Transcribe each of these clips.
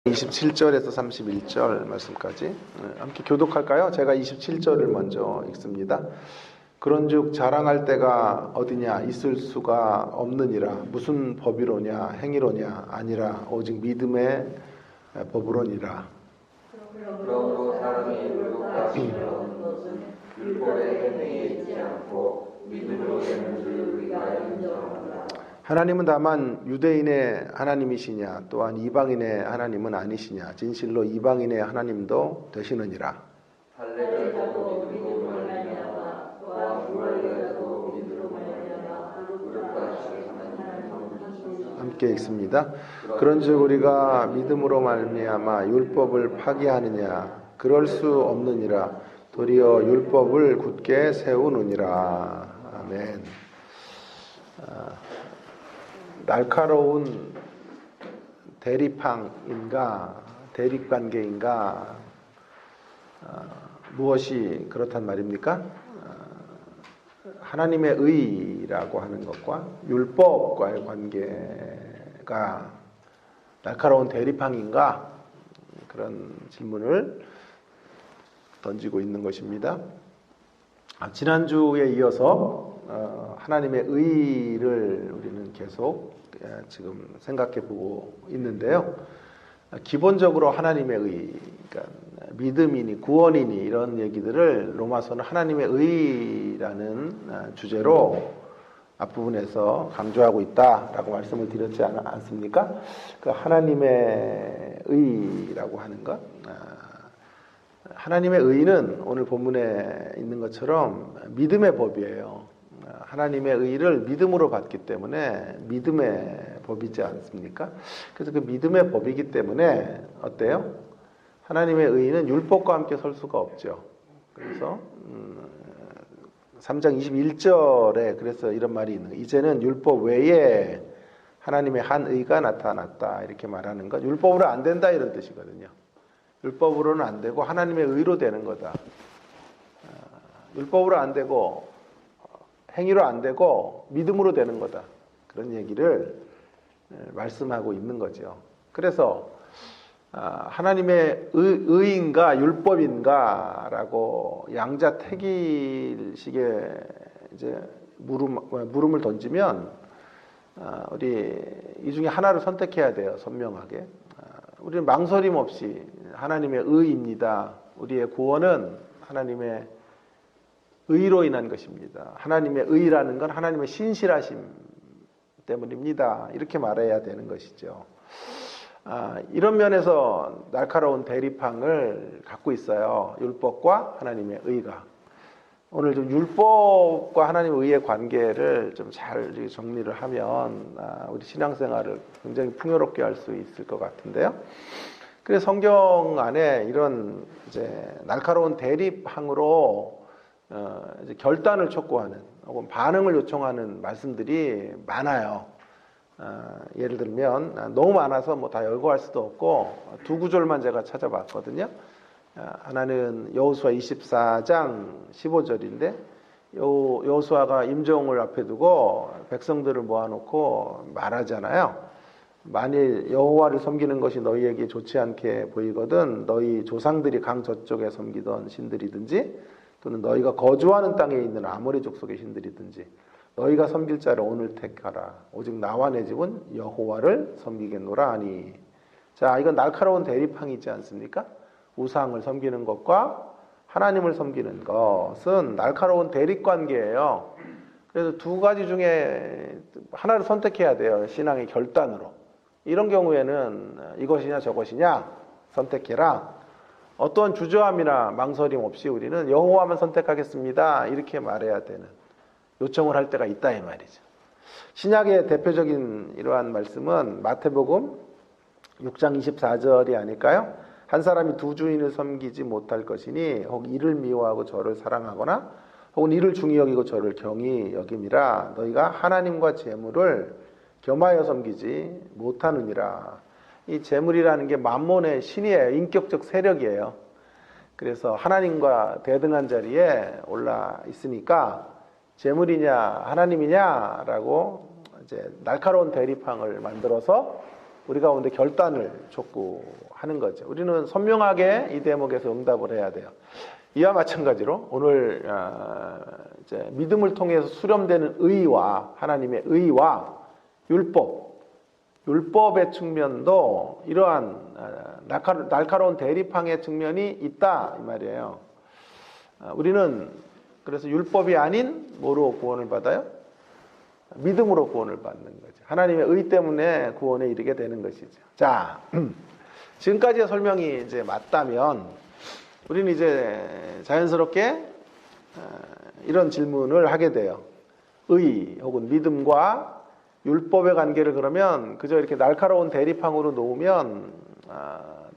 27절에서 31절 말씀까지 함께 교독할까요? 제가 27절을 먼저 읽습니다. 그런즉 자랑할 때가 어디냐 있을 수가 없느니라. 무슨 법이로냐 행위로냐 아니라 오직 믿음의 법으로니라. 그러므로 사람이 율법과 지혜로운 것은 율법의 행위에 있지 않고 믿음으로 되는 줄 우리가 인정한다. 하나님은 다만 유대인의 하나님이시냐 또한 이방인의 하나님은 아니시냐 진실로 이방인의 하나님도 되시느니라. 할례자도 믿음으로 말미암아 또한 불할례자도 믿음으로 말미암아 무릇같이 하나님을 함께 읽습니다. 그런즉 우리가 믿음으로 말미암아 율법을 파기하느냐 그럴 수 없느니라. 도리어 율법을 굳게 세우느니라. 아멘. 날카로운 대립항인가 대립관계인가 무엇이 그렇단 말입니까? 하나님의 의라고 하는 것과 율법과의 관계가 날카로운 대립항인가 그런 질문을 던지고 있는 것입니다. 지난주에 이어서 하나님의 의를 우리는 계속 지금 생각해 보고 있는데요. 기본적으로 하나님의 의, 그러니까 믿음이니 구원이니 이런 얘기들을 로마서는 하나님의 의라는 주제로 앞부분에서 강조하고 있다라고 말씀을 드렸지 않습니까? 그 하나님의 의라고 하는 것. 하나님의 의는 오늘 본문에 있는 것처럼 믿음의 법이에요. 하나님의 의를 믿음으로 받기 때문에 믿음의 법이지 않습니까? 그래서 그 믿음의 법이기 때문에 어때요? 하나님의 의는 율법과 함께 설 수가 없죠. 그래서 3장 21절에 그래서 이런 말이 있는 거예요. 이제는 율법 외에 하나님의 한 의가 나타났다 이렇게 말하는 것. 율법으로 안 된다 이런 뜻이거든요. 율법으로는 안 되고 하나님의 의로 되는 거다. 율법으로 안 되고 행위로 안 되고 믿음으로 되는 거다. 그런 얘기를 말씀하고 있는 거죠. 그래서 하나님의 의인가 율법인가라고 양자택일식의 이제 물음을 던지면 우리 이 중에 하나를 선택해야 돼요. 선명하게. 우리는 망설임 없이 하나님의 의입니다. 우리의 구원은 하나님의 의로 인한 것입니다. 하나님의 의라는 건 하나님의 신실하심 때문입니다. 이렇게 말해야 되는 것이죠. 이런 면에서 날카로운 대립항을 갖고 있어요. 율법과 하나님의 의가. 오늘 좀 율법과 하나님의 의의 관계를 좀 잘 정리를 하면 우리 신앙생활을 굉장히 풍요롭게 할 수 있을 것 같은데요. 그래서 성경 안에 이런 이제 날카로운 대립항으로 이제 결단을 촉구하는 혹은 반응을 요청하는 말씀들이 많아요. 예를 들면 너무 많아서 뭐 다 열거할 수도 없고 두 구절만 제가 찾아봤거든요. 하나는 여호수아 24장 15절인데 여호수아가 임종을 앞에 두고 백성들을 모아놓고 말하잖아요. 만일 여호와를 섬기는 것이 너희에게 좋지 않게 보이거든 너희 조상들이 강 저쪽에 섬기던 신들이든지 또는 너희가 거주하는 땅에 있는 아모리 족속의 신들이든지 너희가 섬길 자를 오늘 택하라. 오직 나와 내 집은 여호와를 섬기겠노라 하니. 자, 이건 날카로운 대립항이지 않습니까? 우상을 섬기는 것과 하나님을 섬기는 것은 날카로운 대립관계예요. 그래서 두 가지 중에 하나를 선택해야 돼요. 신앙의 결단으로. 이런 경우에는 이것이냐 저것이냐 선택해라. 어떠한 주저함이나 망설임 없이 우리는 여호와만 선택하겠습니다. 이렇게 말해야 되는 요청을 할 때가 있다 이 말이죠. 신약의 대표적인 이러한 말씀은 마태복음 6장 24절이 아닐까요? 한 사람이 두 주인을 섬기지 못할 것이니 혹 이를 미워하고 저를 사랑하거나 혹은 이를 중히 여기고 저를 경히 여김이라 너희가 하나님과 재물을 겸하여 섬기지 못하느니라. 이 재물이라는 게 만몬의 신이에요. 인격적 세력이에요. 그래서 하나님과 대등한 자리에 올라 있으니까 재물이냐 하나님이냐라고 이제 날카로운 대립항을 만들어서 우리 가운데 결단을 촉구하는 거죠. 우리는 선명하게 이 대목에서 응답을 해야 돼요. 이와 마찬가지로 오늘 이제 믿음을 통해서 수렴되는 의와 하나님의 의와 율법의 측면도 이러한 날카로운 대립항의 측면이 있다 이 말이에요. 우리는 그래서 율법이 아닌 뭐로 구원을 받아요? 믿음으로 구원을 받는 거죠. 하나님의 의 때문에 구원에 이르게 되는 것이죠. 자, 지금까지의 설명이 이제 맞다면 우리는 이제 자연스럽게 이런 질문을 하게 돼요. 의 혹은 믿음과 율법의 관계를 그러면 그저 이렇게 날카로운 대립항으로 놓으면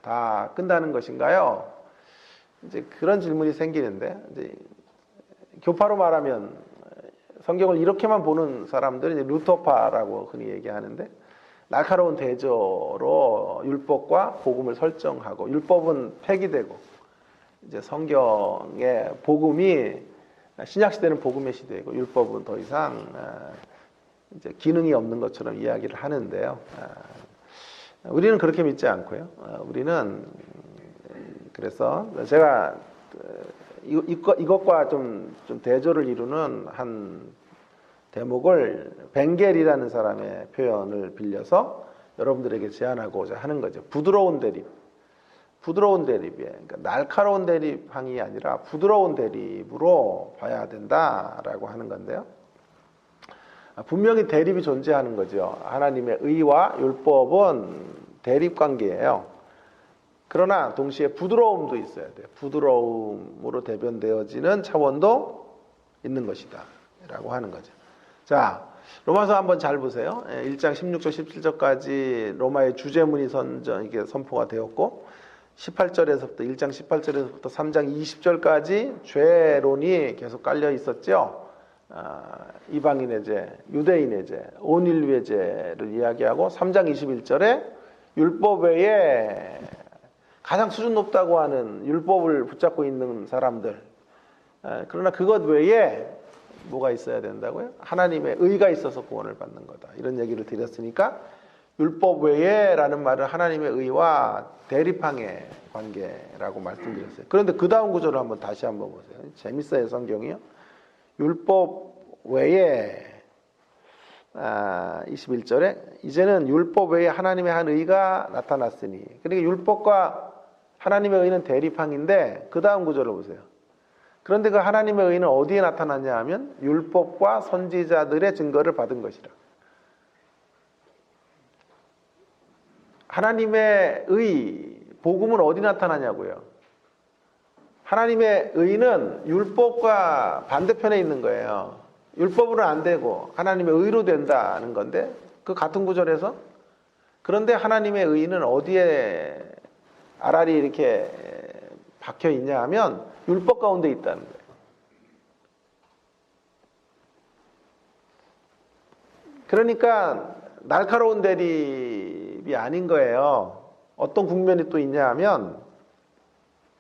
다 끝나는 것인가요? 이제 그런 질문이 생기는데 이제 교파로 말하면 성경을 이렇게만 보는 사람들이 이제 루터파라고 흔히 얘기하는데 날카로운 대조로 율법과 복음을 설정하고 율법은 폐기되고 이제 성경의 복음이 신약 시대는 복음의 시대이고 율법은 더 이상 이제 기능이 없는 것처럼 이야기를 하는데요. 우리는 그렇게 믿지 않고요. 우리는 그래서 제가 이것과 좀 대조를 이루는 한 대목을 벵겔이라는 사람의 표현을 빌려서 여러분들에게 제안하고자 하는 거죠. 부드러운 대립이에요. 그러니까 날카로운 대립항이 아니라 부드러운 대립으로 봐야 된다라고 하는 건데요. 분명히 대립이 존재하는 거죠. 하나님의 의와 율법은 대립 관계예요. 그러나 동시에 부드러움도 있어야 돼요. 부드러움으로 대변되어지는 차원도 있는 것이다 라고 하는 거죠. 자, 로마서 한번 잘 보세요. 1장 16절 17절까지 로마의 주제문이 이게 선포가 되었고 18절에서부터 1장 18절에서부터 3장 20절까지 죄론이 계속 깔려 있었죠. 이방인의 죄, 유대인의 죄, 온 인류의 죄를 이야기하고 3장 21절에 율법 외에 가장 수준 높다고 하는 율법을 붙잡고 있는 사람들, 그러나 그것 외에 뭐가 있어야 된다고요? 하나님의 의가 있어서 구원을 받는 거다. 이런 얘기를 드렸으니까 율법 외에라는 말은 하나님의 의와 대립항의 관계라고 말씀드렸어요. 그런데 그 다음 구절을 한번 다시 한번 보세요. 재밌어요, 성경이요. 율법 외에 21절에 이제는 율법 외에 하나님의 한 의가 나타났으니, 그러니까 율법과 하나님의 의는 대립항인데 그 다음 구절을 보세요. 그런데 그 하나님의 의는 어디에 나타났냐 하면 율법과 선지자들의 증거를 받은 것이라. 하나님의 의, 복음은 어디 나타나냐고요. 하나님의 의는 율법과 반대편에 있는 거예요. 율법으로는 안 되고 하나님의 의로 된다는 건데 그 같은 구절에서 그런데 하나님의 의는 어디에 알알이 이렇게 박혀 있냐 하면 율법 가운데 있다는 거예요. 그러니까 날카로운 대립이 아닌 거예요. 어떤 국면이 또 있냐 하면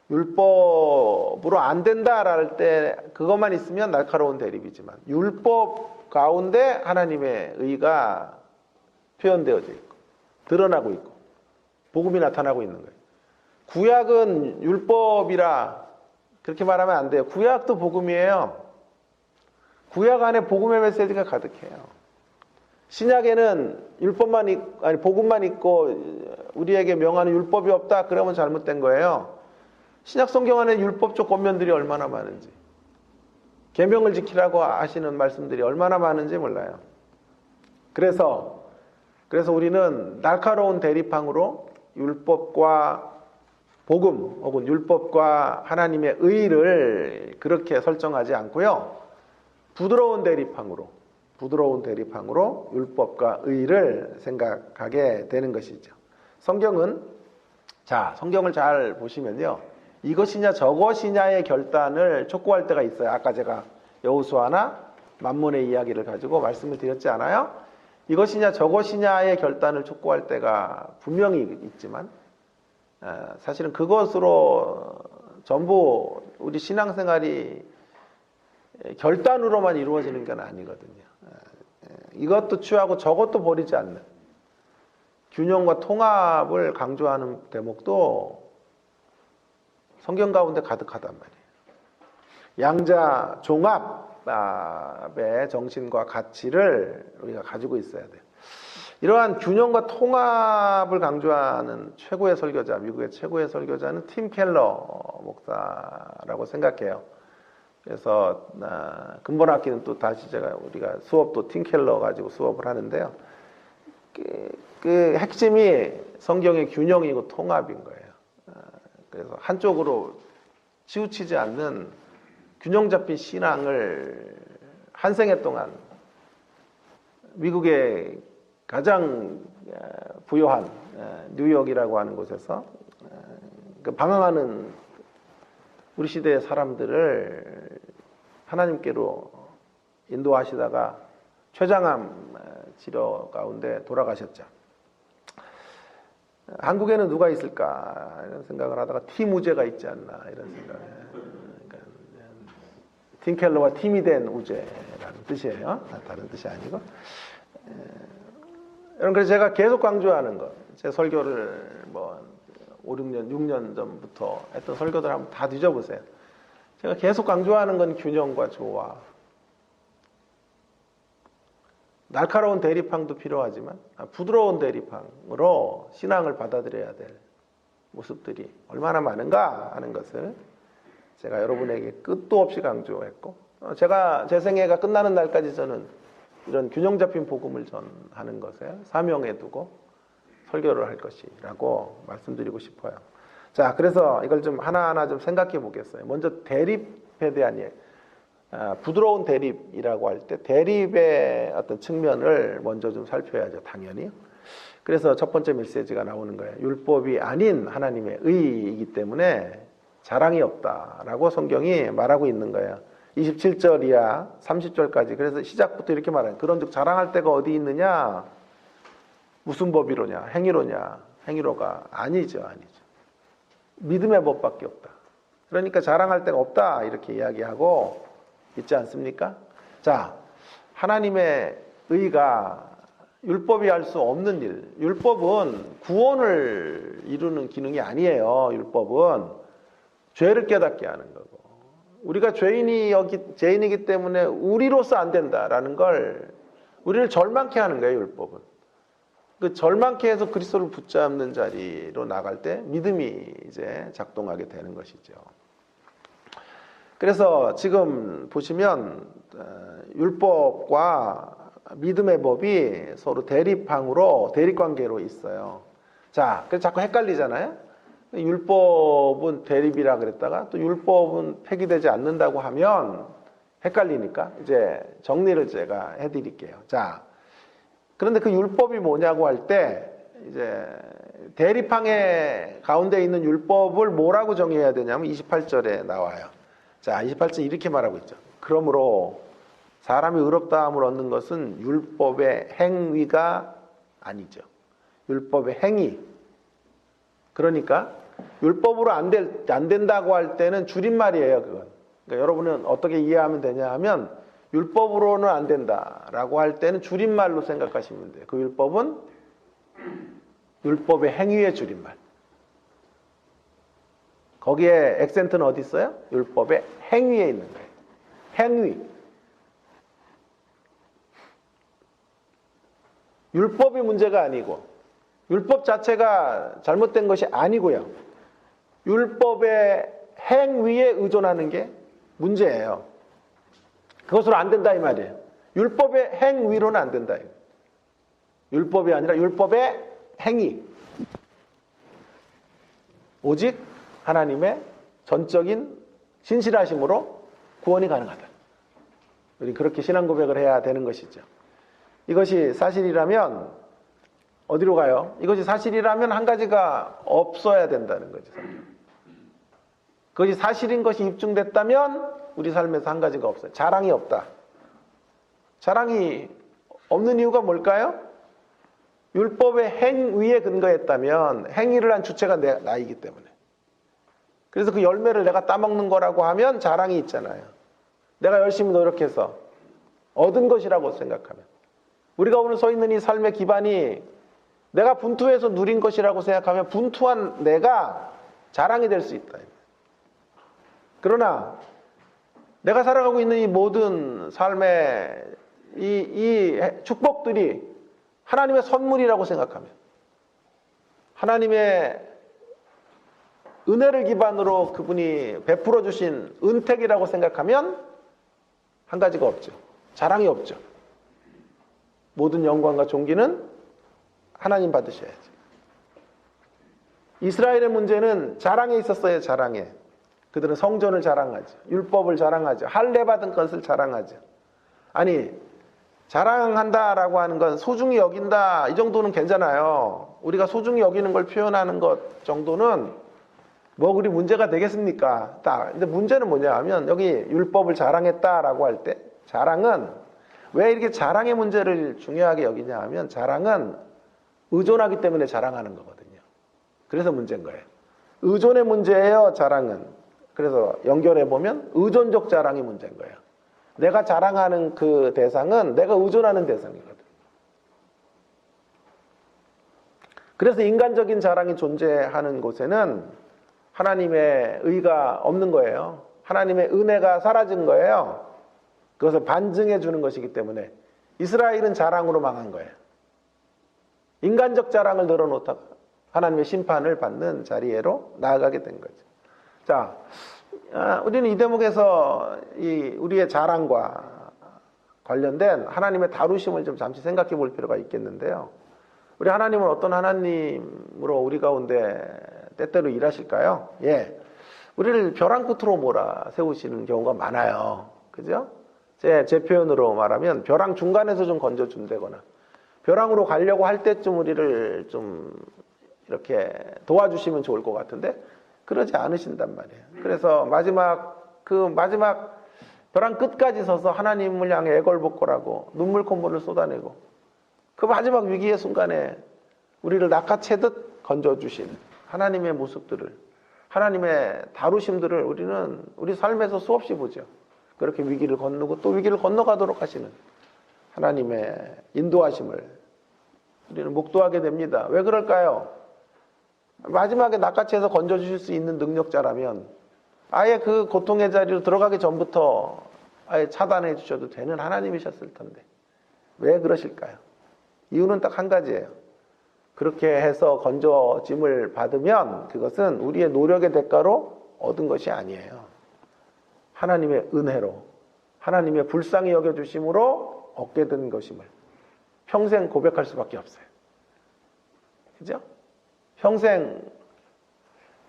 율법으로 안 된다랄 때 그것만 있으면 날카로운 대립이지만 율법 가운데 하나님의 의가 표현되어져 있고 드러나고 있고 복음이 나타나고 있는 거예요. 구약은 율법이라 그렇게 말하면 안 돼요. 구약도 복음이에요. 구약 안에 복음의 메시지가 가득해요. 신약에는 복음만 있고 우리에게 명하는 율법이 없다. 그러면 잘못된 거예요. 신약 성경 안에 율법적 권면들이 얼마나 많은지, 계명을 지키라고 하시는 말씀들이 얼마나 많은지 몰라요. 그래서 우리는 날카로운 대립항으로 율법과 복음 혹은 율법과 하나님의 의를 그렇게 설정하지 않고요. 부드러운 대립항으로 율법과 의를 생각하게 되는 것이죠. 성경을 잘 보시면요. 이것이냐 저것이냐의 결단을 촉구할 때가 있어요. 아까 제가 여호수아나 만문의 이야기를 가지고 말씀을 드렸지 않아요? 이것이냐 저것이냐의 결단을 촉구할 때가 분명히 있지만 사실은 그것으로 전부 우리 신앙생활이 결단으로만 이루어지는 건 아니거든요. 이것도 취하고 저것도 버리지 않는, 균형과 통합을 강조하는 대목도 성경 가운데 가득하단 말이에요. 양자 종합의 정신과 가치를 우리가 가지고 있어야 돼요. 이러한 균형과 통합을 강조하는 최고의 설교자, 미국의 최고의 설교자는 팀 켈러 목사라고 생각해요. 그래서 근본 학기는 또 다시 우리가 수업도 팀 켈러 가지고 수업을 하는데요. 그 핵심이 성경의 균형이고 통합인 거예요. 그래서 한쪽으로 치우치지 않는 균형 잡힌 신앙을 한 생애 동안 미국의 가장 부유한 뉴욕이라고 하는 곳에서 방황하는 우리 시대의 사람들을 하나님께로 인도하시다가 췌장암 치료 가운데 돌아가셨죠. 한국에는 누가 있을까 이런 생각을 하다가 팀 우제가 있지 않나 이런 생각을. 그러니까 팀 켈러와 팀이 된 우제라는 뜻이에요. 다른 뜻이 아니고. 여러분, 그래서 제가 계속 강조하는 거, 제 설교를 뭐 5, 6년, 6년 전부터 했던 설교들 한번 다 뒤져보세요. 제가 계속 강조하는 건 균형과 조화. 날카로운 대립항도 필요하지만 부드러운 대립항으로 신앙을 받아들여야 될 모습들이 얼마나 많은가 하는 것을 제가 여러분에게 끝도 없이 강조했고, 제가 제 생애가 끝나는 날까지 저는 이런 균형 잡힌 복음을 전하는 것에 사명에 두고 설교를 할 것이라고 말씀드리고 싶어요. 자, 그래서 이걸 좀 하나하나 좀 생각해 보겠어요. 먼저 대립에 대한 얘기. 부드러운 대립이라고 할 때 대립의 어떤 측면을 먼저 좀 살펴야죠, 당연히. 그래서 첫 번째 메시지가 나오는 거예요. 율법이 아닌 하나님의 의이기 때문에 자랑이 없다라고 성경이 말하고 있는 거예요. 27절 이하 30절까지. 그래서 시작부터 이렇게 말해요. 그런즉 자랑할 데가 어디 있느냐? 무슨 법이로냐? 행위로냐? 행위로가 아니죠. 믿음의 법밖에 없다. 그러니까 자랑할 데가 없다 이렇게 이야기하고 있지 않습니까? 자, 하나님의 의가 율법이 할 수 없는 일. 율법은 구원을 이루는 기능이 아니에요. 율법은 죄를 깨닫게 하는 거고. 우리가 죄인이기 때문에 우리로서 안 된다라는 걸 우리를 절망케 하는 거예요, 율법은. 그 절망케 해서 그리스도를 붙잡는 자리로 나갈 때 믿음이 이제 작동하게 되는 것이죠. 그래서 지금 보시면 율법과 믿음의 법이 서로 대립관계로 있어요. 자, 그래서 자꾸 헷갈리잖아요. 율법은 대립이라 그랬다가 또 율법은 폐기되지 않는다고 하면 헷갈리니까 이제 정리를 제가 해드릴게요. 자, 그런데 그 율법이 뭐냐고 할 때 이제 대립항의 가운데 있는 율법을 뭐라고 정의해야 되냐면 28절에 나와요. 자, 28절 이렇게 말하고 있죠. 그러므로 사람이 의롭다함을 얻는 것은 율법의 행위가 아니죠. 율법의 행위. 그러니까 율법으로 안 된다고 할 때는 줄임말이에요, 그건. 그러니까 여러분은 어떻게 이해하면 되냐 하면 율법으로는 안 된다라고 할 때는 줄임말로 생각하시면 돼요. 그 율법은 율법의 행위의 줄임말. 거기에 액센트는 어디 있어요? 율법의 행위에 있는 거예요. 행위. 율법이 문제가 아니고 율법 자체가 잘못된 것이 아니고요. 율법의 행위에 의존하는 게 문제예요. 그것으로 안 된다 이 말이에요. 율법의 행위로는 안 된다. 율법이 아니라 율법의 행위. 오직 하나님의 전적인 신실하심으로 구원이 가능하다. 우리 그렇게 신앙 고백을 해야 되는 것이죠. 이것이 사실이라면 어디로 가요? 이것이 사실이라면 한 가지가 없어야 된다는 거죠. 그것이 사실인 것이 입증됐다면 우리 삶에서 한 가지가 없어요. 자랑이 없다. 자랑이 없는 이유가 뭘까요? 율법의 행위에 근거했다면 행위를 한 주체가 나이기 때문에. 그래서 그 열매를 내가 따먹는 거라고 하면 자랑이 있잖아요. 내가 열심히 노력해서 얻은 것이라고 생각하면. 우리가 오늘 서 있는 이 삶의 기반이 내가 분투해서 누린 것이라고 생각하면 분투한 내가 자랑이 될 수 있다. 그러나 내가 살아가고 있는 이 모든 삶의 이 축복들이 하나님의 선물이라고 생각하면, 하나님의 은혜를 기반으로 그분이 베풀어 주신 은택이라고 생각하면 한 가지가 없죠. 자랑이 없죠. 모든 영광과 존귀는 하나님 받으셔야죠. 이스라엘의 문제는 자랑에 있었어요. 자랑에. 그들은 성전을 자랑하죠. 율법을 자랑하죠. 할례 받은 것을 자랑하죠. 아니, 자랑한다라고 하는 건 소중히 여긴다, 이 정도는 괜찮아요. 우리가 소중히 여기는 걸 표현하는 것 정도는 뭐 그리 문제가 되겠습니까? 근데 문제는 뭐냐 하면, 여기 율법을 자랑했다라고 할 때 자랑은 왜 이렇게 자랑의 문제를 중요하게 여기냐 하면, 자랑은 의존하기 때문에 자랑하는 거거든요. 그래서 문제인 거예요. 의존의 문제예요, 자랑은. 그래서 연결해 보면 의존적 자랑이 문제인 거예요. 내가 자랑하는 그 대상은 내가 의존하는 대상이거든. 그래서 인간적인 자랑이 존재하는 곳에는 하나님의 의가 없는 거예요. 하나님의 은혜가 사라진 거예요. 그것을 반증해 주는 것이기 때문에 이스라엘은 자랑으로 망한 거예요. 인간적 자랑을 늘어놓다가 하나님의 심판을 받는 자리로 나아가게 된 거죠. 자, 우리는 이 대목에서 우리의 자랑과 관련된 하나님의 다루심을 좀 잠시 생각해 볼 필요가 있겠는데요. 우리 하나님은 어떤 하나님으로 우리 가운데 때때로 일하실까요? 예, 우리를 벼랑 끝으로 몰아 세우시는 경우가 많아요. 그죠? 제 표현으로 말하면 벼랑 중간에서 좀 건져준다거나, 벼랑으로 가려고 할 때쯤 우리를 좀 이렇게 도와주시면 좋을 것 같은데 그러지 않으신단 말이에요. 그래서 마지막 벼랑 끝까지 서서 하나님을 향해 애걸복걸하고 눈물 콧물을 쏟아내고 그 마지막 위기의 순간에 우리를 낚아채듯 건져주신 하나님의 모습들을, 하나님의 다루심들을 우리는 우리 삶에서 수없이 보죠. 그렇게 위기를 건너고 또 위기를 건너가도록 하시는 하나님의 인도하심을 우리는 목도하게 됩니다. 왜 그럴까요? 마지막에 낚아채서 건져주실 수 있는 능력자라면 아예 그 고통의 자리로 들어가기 전부터 아예 차단해 주셔도 되는 하나님이셨을 텐데 왜 그러실까요? 이유는 딱 한 가지예요. 그렇게 해서 건져짐을 받으면 그것은 우리의 노력의 대가로 얻은 것이 아니에요. 하나님의 은혜로, 하나님의 불쌍히 여겨주심으로 얻게 된 것임을 평생 고백할 수밖에 없어요. 그죠? 평생,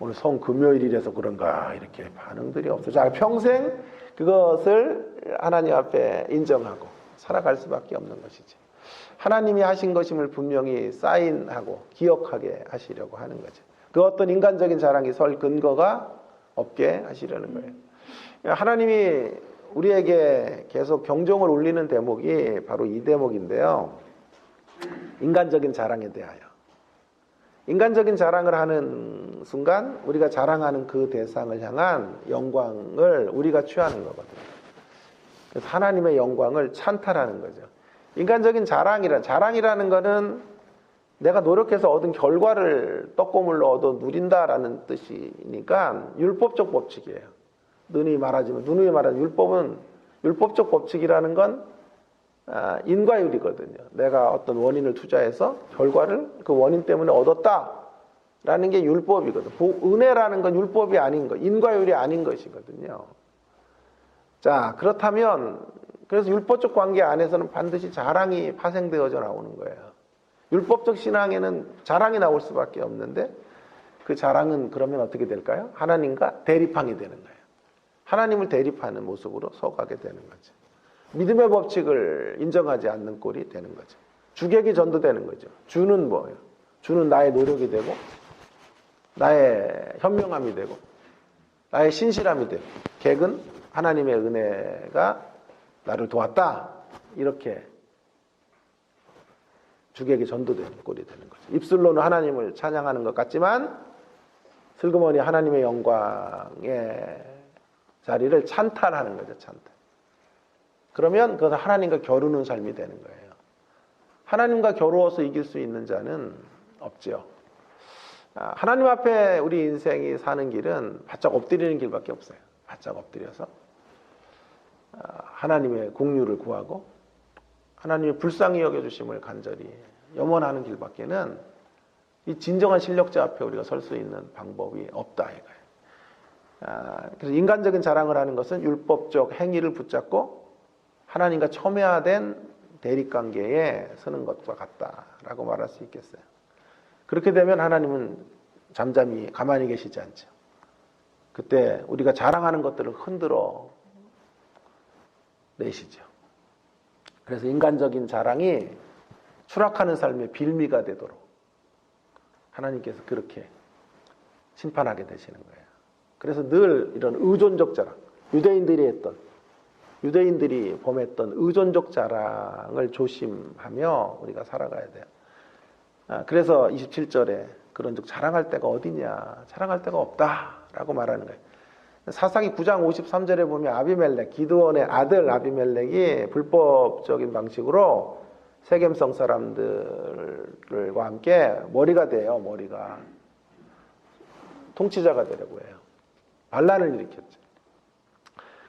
오늘 성금요일이라서 그런가 이렇게 반응들이 없어요. 자, 평생 그것을 하나님 앞에 인정하고 살아갈 수밖에 없는 것이지. 하나님이 하신 것임을 분명히 사인하고 기억하게 하시려고 하는 거죠. 그 어떤 인간적인 자랑이 설 근거가 없게 하시려는 거예요. 하나님이 우리에게 계속 경종을 울리는 대목이 바로 이 대목인데요. 인간적인 자랑에 대하여. 인간적인 자랑을 하는 순간 우리가 자랑하는 그 대상을 향한 영광을 우리가 취하는 거거든요. 그래서 하나님의 영광을 찬탈하는 거죠. 인간적인 자랑이라는 거는 내가 노력해서 얻은 결과를 떡고물로 얻어 누린다라는 뜻이니까 율법적 법칙이에요. 누누이 말하지만 율법적 법칙이라는 건 인과율이거든요. 내가 어떤 원인을 투자해서 결과를 그 원인 때문에 얻었다라는 게 율법이거든요. 은혜라는 건 율법이 아닌 거, 인과율이 아닌 것이거든요. 자, 그렇다면 그래서 율법적 관계 안에서는 반드시 자랑이 파생되어져 나오는 거예요. 율법적 신앙에는 자랑이 나올 수밖에 없는데 그 자랑은 그러면 어떻게 될까요? 하나님과 대립하게 되는 거예요. 하나님을 대립하는 모습으로 서가게 되는 거죠. 믿음의 법칙을 인정하지 않는 꼴이 되는 거죠. 주객이 전도되는 거죠. 주는 뭐예요? 주는 나의 노력이 되고 나의 현명함이 되고 나의 신실함이 되고 객은 하나님의 은혜가 나를 도왔다. 이렇게 주객이 전도되는 꼴이 되는 거죠. 입술로는 하나님을 찬양하는 것 같지만 슬그머니 하나님의 영광의 자리를 찬탈하는 거죠. 찬탈. 그러면 그것은 하나님과 겨루는 삶이 되는 거예요. 하나님과 겨루어서 이길 수 있는 자는 없죠. 하나님 앞에 우리 인생이 사는 길은 바짝 엎드리는 길밖에 없어요. 바짝 엎드려서 하나님의 공유를 구하고 하나님의 불쌍히 여겨주심을 간절히 염원하는 길밖에는 이 진정한 실력자 앞에 우리가 설 수 있는 방법이 없다 이거예요. 그래서 인간적인 자랑을 하는 것은 율법적 행위를 붙잡고 하나님과 첨예화된 대립관계에 서는 것과 같다라고 말할 수 있겠어요. 그렇게 되면 하나님은 잠잠히 가만히 계시지 않죠. 그때 우리가 자랑하는 것들을 흔들어 내시죠. 그래서 인간적인 자랑이 추락하는 삶의 빌미가 되도록 하나님께서 그렇게 심판하게 되시는 거예요. 그래서 늘 이런 의존적 자랑, 유대인들이 범했던 의존적 자랑을 조심하며 우리가 살아가야 돼요. 그래서 27절에 그런즉 자랑할 데가 어디냐, 자랑할 데가 없다라고 말하는 거예요. 사사기 9장 53절에 보면 아비멜렉, 기드온의 아들 아비멜렉이 불법적인 방식으로 세겜성 사람들과 함께 머리가 돼요. 머리가 통치자가 되려고 해요. 반란을 일으켰죠.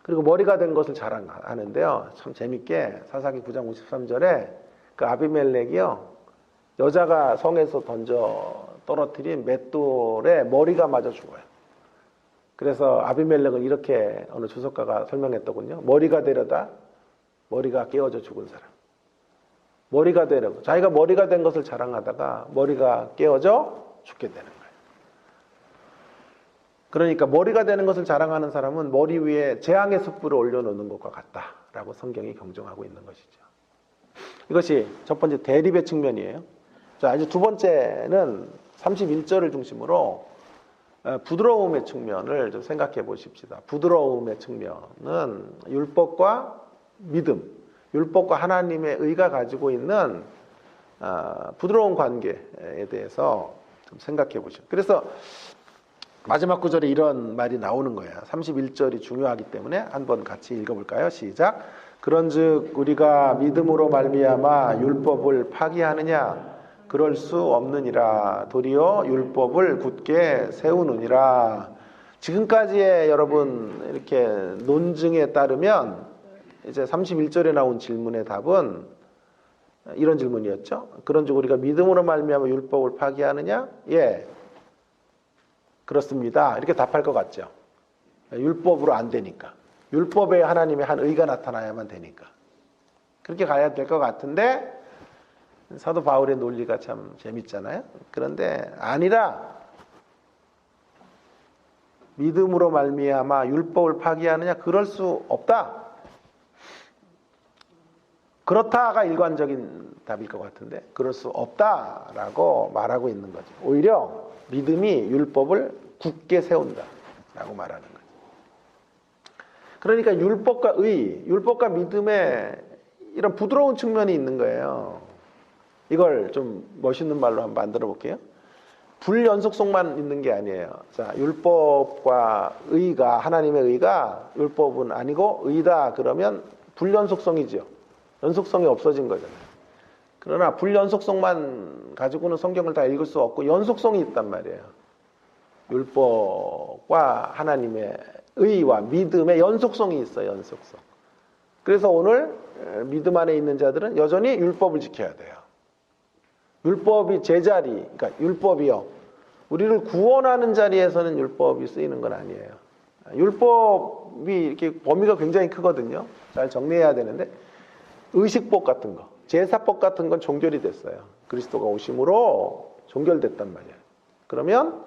그리고 머리가 된 것을 자랑하는데요. 참 재밌게 사사기 9장 53절에 그 아비멜렉이요, 여자가 성에서 던져 떨어뜨린 맷돌에 머리가 맞아 죽어요. 그래서 아비멜렉은 이렇게 어느 주석가가 설명했더군요. 머리가 되려다 머리가 깨어져 죽은 사람. 머리가 되려고 자기가 머리가 된 것을 자랑하다가 머리가 깨어져 죽게 되는 거예요. 그러니까 머리가 되는 것을 자랑하는 사람은 머리 위에 재앙의 숯불을 올려놓는 것과 같다라고 성경이 경종하고 있는 것이죠. 이것이 첫 번째 대립의 측면이에요. 자, 이제 두 번째는 31절을 중심으로 부드러움의 측면을 좀 생각해 보십시다. 부드러움의 측면은 율법과 믿음, 율법과 하나님의 의가 가지고 있는 부드러운 관계에 대해서 좀 생각해 보시죠. 그래서 마지막 구절에 이런 말이 나오는 거예요. 31절이 중요하기 때문에 한번 같이 읽어볼까요? 시작. 그런즉 우리가 믿음으로 말미암아 율법을 파기하느냐? 그럴 수 없느니라. 도리어 율법을 굳게 세우느니라. 지금까지의 여러분 이렇게 논증에 따르면 이제 31절에 나온 질문의 답은 이런 질문이었죠. 그런즉 우리가 믿음으로 말미암아 율법을 파기하느냐? 예, 그렇습니다. 이렇게 답할 것 같죠. 율법으로 안 되니까. 율법에 하나님의 한 의가 나타나야만 되니까. 그렇게 가야 될 것 같은데 사도 바울의 논리가 참 재밌잖아요. 그런데 아니라 믿음으로 말미암아 율법을 파기하느냐? 그럴 수 없다. 그렇다가 일관적인 답일 것 같은데 그럴 수 없다라고 말하고 있는 거죠. 오히려 믿음이 율법을 굳게 세운다라고 말하는 거죠. 그러니까 율법과 의, 율법과 믿음에 이런 부드러운 측면이 있는 거예요. 이걸 좀 멋있는 말로 한번 만들어 볼게요. 불연속성만 있는 게 아니에요. 자, 율법과 의가, 하나님의 의가 율법은 아니고 의다 그러면 불연속성이죠. 연속성이 없어진 거잖아요. 그러나 불연속성만 가지고는 성경을 다 읽을 수 없고 연속성이 있단 말이에요. 율법과 하나님의 의와 믿음의 연속성이 있어요. 연속성. 그래서 오늘 믿음 안에 있는 자들은 여전히 율법을 지켜야 돼요. 율법이 제자리, 그러니까 율법이요. 우리를 구원하는 자리에서는 율법이 쓰이는 건 아니에요. 율법이 이렇게 범위가 굉장히 크거든요. 잘 정리해야 되는데 의식법 같은 거, 제사법 같은 건 종결이 됐어요. 그리스도가 오심으로 종결됐단 말이에요. 그러면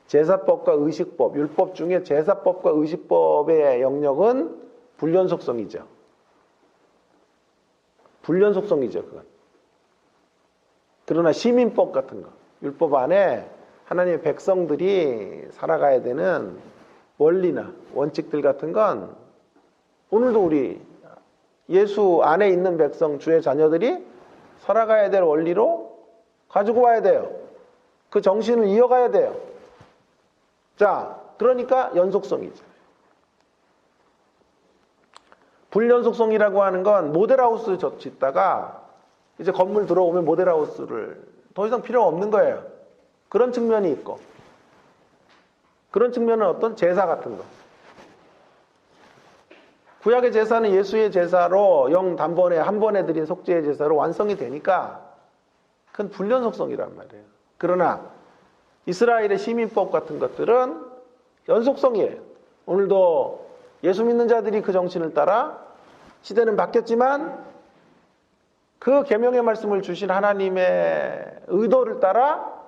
제사법과 의식법, 율법 중에 제사법과 의식법의 영역은 불연속성이죠. 불연속성이죠, 그건. 그러나 시민법 같은 거, 율법 안에 하나님의 백성들이 살아가야 되는 원리나 원칙들 같은 건 오늘도 우리 예수 안에 있는 백성, 주의 자녀들이 살아가야 될 원리로 가지고 와야 돼요. 그 정신을 이어가야 돼요. 자, 그러니까 연속성이죠. 불연속성이라고 하는 건 모델하우스 짓다가 이제 건물 들어오면 모델하우스를 더 이상 필요가 없는 거예요. 그런 측면이 있고, 그런 측면은 어떤 제사 같은 거. 구약의 제사는 예수의 제사로 영 단번에 한 번에 드린 속죄의 제사로 완성이 되니까 그건 불련 속성이란 말이에요. 그러나 이스라엘의 시민법 같은 것들은 연속성이에요. 오늘도 예수 믿는 자들이 그 정신을 따라 시대는 바뀌었지만 그 계명의 말씀을 주신 하나님의 의도를 따라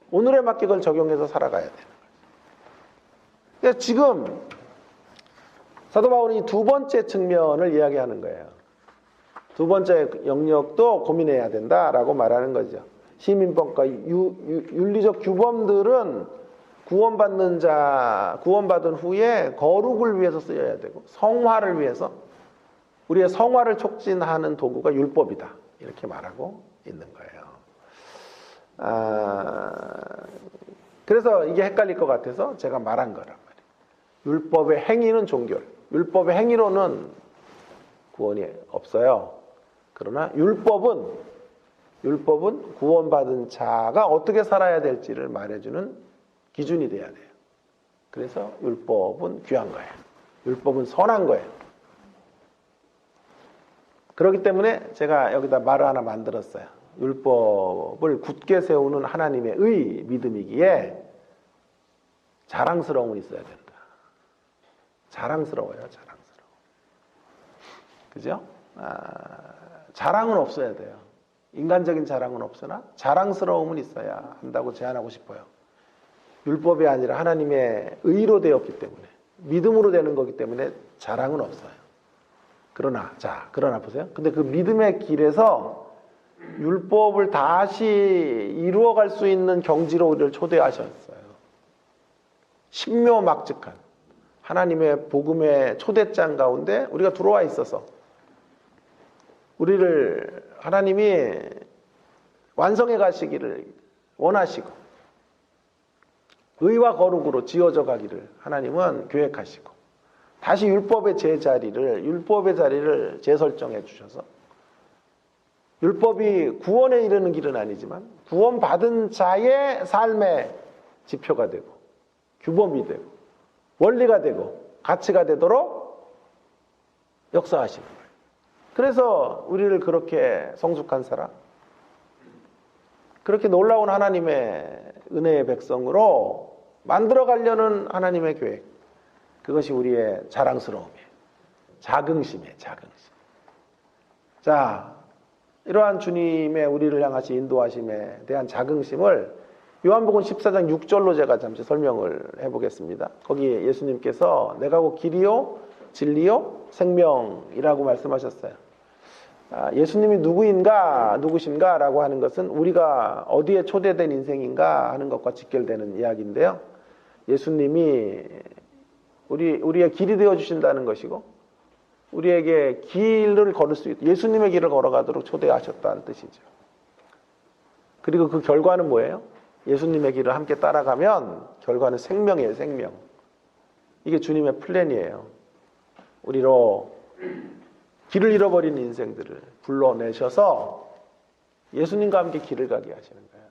오늘에 맞게 그걸 적용해서 살아가야 되는 거예요. 그러니까 지금 사도 바울이 두 번째 측면을 이야기하는 거예요. 두 번째 영역도 고민해야 된다라고 말하는 거죠. 시민법과 윤리적 규범들은 구원받은 후에 거룩을 위해서 쓰여야 되고 성화를 위해서 우리의 성화를 촉진하는 도구가 율법이다. 이렇게 말하고 있는 거예요. 그래서 이게 헷갈릴 것 같아서 제가 말한 거란 말이에요. 율법의 행위는 종결. 율법의 행위로는 구원이 없어요. 그러나 율법은 구원받은 자가 어떻게 살아야 될지를 말해주는 기준이 돼야 돼요. 그래서 율법은 귀한 거예요. 율법은 선한 거예요. 그렇기 때문에 제가 여기다 말을 하나 만들었어요. 율법을 굳게 세우는 하나님의 믿음이기에 자랑스러움은 있어야 된다. 자랑스러워요, 자랑스러워. 그죠? 자랑은 없어야 돼요. 인간적인 자랑은 없으나 자랑스러움은 있어야 한다고 제안하고 싶어요. 율법이 아니라 하나님의 의로 되었기 때문에, 믿음으로 되는 거기 때문에 자랑은 없어요. 그러나 보세요. 근데 그 믿음의 길에서 율법을 다시 이루어갈 수 있는 경지로 우리를 초대하셨어요. 신묘막측한 하나님의 복음의 초대장 가운데 우리가 들어와 있어서 우리를 하나님이 완성해 가시기를 원하시고 의와 거룩으로 지어져 가기를 하나님은 계획하시고 다시 율법의 자리를 재설정해 주셔서 율법이 구원에 이르는 길은 아니지만 구원받은 자의 삶의 지표가 되고 규범이 되고 원리가 되고 가치가 되도록 역사하시는 거예요. 그래서 우리를 그렇게 성숙한 사람, 그렇게 놀라운 하나님의 은혜의 백성으로 만들어가려는 하나님의 계획, 그것이 우리의 자랑스러움이에요. 자긍심이에요. 자긍심. 자, 이러한 주님의 우리를 향하신 인도하심에 대한 자긍심을 요한복음 14장 6절로 제가 잠시 설명을 해보겠습니다. 거기 예수님께서 내가 곧 길이요 진리요 생명이라고 말씀하셨어요. 예수님이 누구신가 라고 하는 것은 우리가 어디에 초대된 인생인가 하는 것과 직결되는 이야기인데요. 예수님이 우리의 길이 되어주신다는 것이고 우리에게 길을 걸을 수 있도록 예수님의 길을 걸어가도록 초대하셨다는 뜻이죠. 그리고 그 결과는 뭐예요? 예수님의 길을 함께 따라가면 결과는 생명이에요. 생명. 이게 주님의 플랜이에요. 우리로 길을 잃어버린 인생들을 불러내셔서 예수님과 함께 길을 가게 하시는 거예요.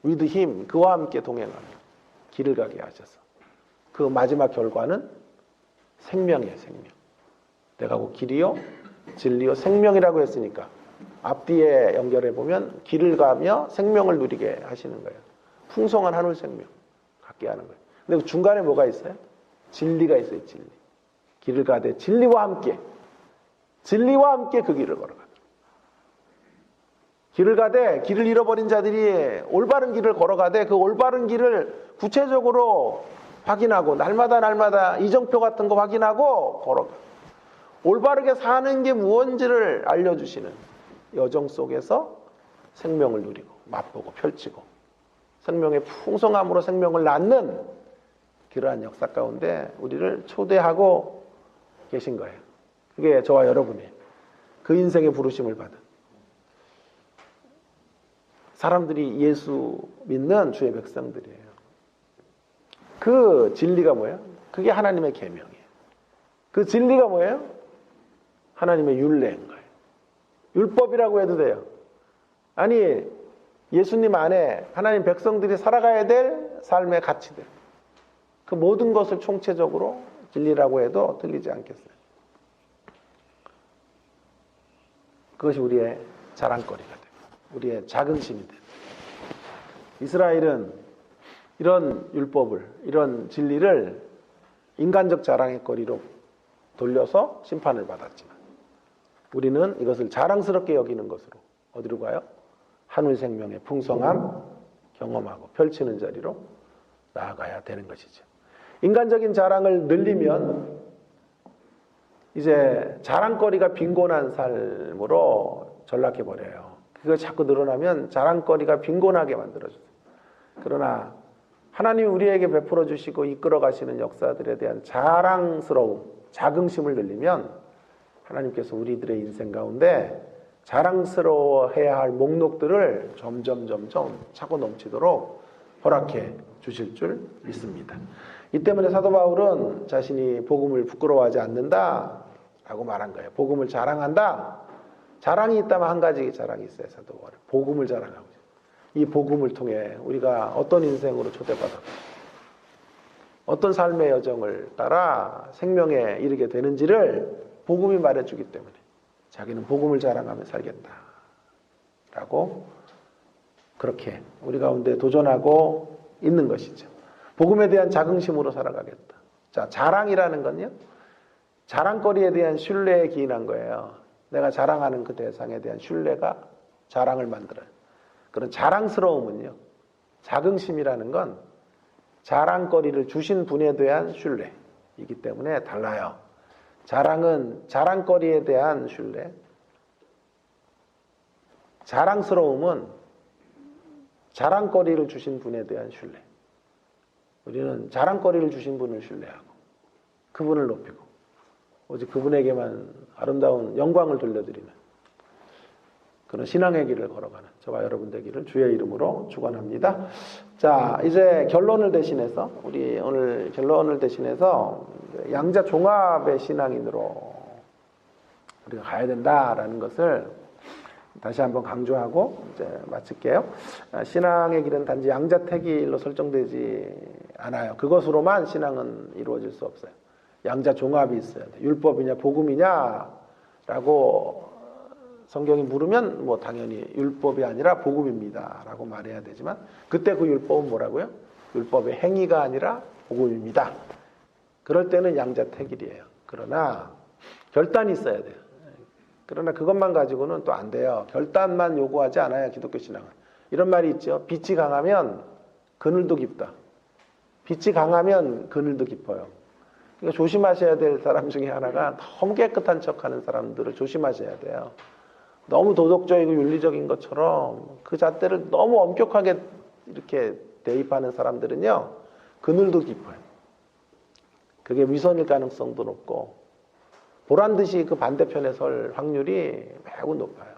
With Him, 그와 함께 동행하며 길을 가게 하셔서 그 마지막 결과는 생명이에요. 생명. 내가 곧 길이요 진리요 생명이라고 했으니까 앞뒤에 연결해 보면 길을 가며 생명을 누리게 하시는 거예요. 풍성한 하늘 생명 갖게 하는 거예요. 근데 그 중간에 뭐가 있어요? 진리가 있어요. 진리. 길을 가되 진리와 함께 그 길을 걸어가요. 길을 가되 길을 잃어버린 자들이 올바른 길을 걸어가되 그 올바른 길을 구체적으로 확인하고 날마다 이정표 같은 거 확인하고 걸어가. 올바르게 사는 게 무언지를 알려주시는 여정 속에서 생명을 누리고 맛보고 펼치고 생명의 풍성함으로 생명을 낳는 그러한 역사 가운데 우리를 초대하고 계신 거예요. 그게 저와 여러분이 그 인생의 부르심을 받은 사람들이 예수 믿는 주의 백성들이에요. 그 진리가 뭐예요? 그게 하나님의 계명이에요. 그 진리가 뭐예요? 하나님의 율례인 거예요. 율법이라고 해도 돼요. 아니 예수님 안에 하나님 백성들이 살아가야 될 삶의 가치들, 그 모든 것을 총체적으로 진리라고 해도 틀리지 않겠어요. 그것이 우리의 자랑거리가 되고 우리의 자긍심이 되고, 이스라엘은 이런 율법을, 이런 진리를 인간적 자랑의 거리로 돌려서 심판을 받았지만, 우리는 이것을 자랑스럽게 여기는 것으로 어디로 가요? 하늘 생명의 풍성함 경험하고 펼치는 자리로 나아가야 되는 것이죠. 인간적인 자랑을 늘리면 이제 자랑거리가 빈곤한 삶으로 전락해 버려요. 그거 자꾸 늘어나면 자랑거리가 빈곤하게 만들어져요. 그러나 하나님이 우리에게 베풀어 주시고 이끌어 가시는 역사들에 대한 자랑스러움, 자긍심을 늘리면 하나님께서 우리들의 인생 가운데 자랑스러워해야 할 목록들을 점점 차고 넘치도록 허락해 주실 줄 믿습니다. 이 때문에 사도 바울은 자신이 복음을 부끄러워하지 않는다라고 말한 거예요. 복음을 자랑한다. 자랑이 있다면 한 가지 자랑이 있어요. 사도 바울은 복음을 자랑하고 있어요. 이 복음을 통해 우리가 어떤 인생으로 초대받았고 어떤 삶의 여정을 따라 생명에 이르게 되는지를 복음이 말해주기 때문에 자기는 복음을 자랑하며 살겠다라고 그렇게 우리 가운데 도전하고 있는 것이죠. 복음에 대한 자긍심으로 살아가겠다. 자, 자랑이라는 건요, 자랑거리에 대한 신뢰에 기인한 거예요. 내가 자랑하는 그 대상에 대한 신뢰가 자랑을 만들어요. 그런 자랑스러움은요, 자긍심이라는 건 자랑거리를 주신 분에 대한 신뢰이기 때문에 달라요. 자랑은 자랑거리에 대한 신뢰, 자랑스러움은 자랑거리를 주신 분에 대한 신뢰. 우리는 자랑거리를 주신 분을 신뢰하고 그분을 높이고 오직 그분에게만 아름다운 영광을 돌려드리는 그런 신앙의 길을 걸어가는 저와 여러분 되기를 주의 이름으로 축원합니다. 자, 이제 결론을 대신해서 우리 오늘 결론을 대신해서 양자 종합의 신앙인으로 우리가 가야 된다라는 것을 다시 한번 강조하고 이제 마칠게요. 신앙의 길은 단지 양자택일로 설정되지 않아요. 그것으로만 신앙은 이루어질 수 없어요. 양자 종합이 있어야 돼요. 율법이냐 복음이냐라고 성경이 물으면 뭐 당연히 율법이 아니라 복음입니다라고 말해야 되지만 그때 그 율법은 뭐라고요? 율법의 행위가 아니라 복음입니다. 그럴 때는 양자택일이에요. 그러나 결단이 있어야 돼요. 그러나 그것만 가지고는 또 안 돼요. 결단만 요구하지 않아요. 기독교 신앙은. 이런 말이 있죠. 빛이 강하면 그늘도 깊다. 빛이 강하면 그늘도 깊어요. 그러니까 조심하셔야 될 사람 중에 하나가 너무 깨끗한 척하는 사람들을 조심하셔야 돼요. 너무 도덕적이고 윤리적인 것처럼 그 잣대를 너무 엄격하게 이렇게 대입하는 사람들은요, 그늘도 깊어요. 그게 위선일 가능성도 높고 보란듯이 그 반대편에 설 확률이 매우 높아요.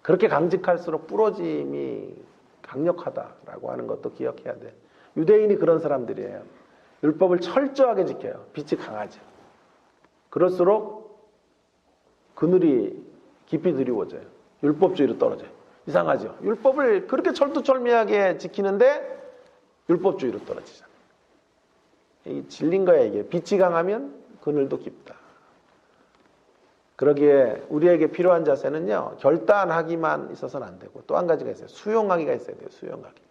그렇게 강직할수록 부러짐이 강력하다라고 하는 것도 기억해야 돼. 유대인이 그런 사람들이에요. 율법을 철저하게 지켜요. 빛이 강하죠. 그럴수록 그늘이 깊이 드리워져요. 율법주의로 떨어져요. 이상하죠. 율법을 그렇게 철두철미하게 지키는데 율법주의로 떨어지잖아요. 이게 질린 거야 이게. 빛이 강하면 그늘도 깊다. 그러기에 우리에게 필요한 자세는요, 결단하기만 있어서는 안 되고 또 한 가지가 있어요. 수용하기가 있어야 돼요. 수용하기.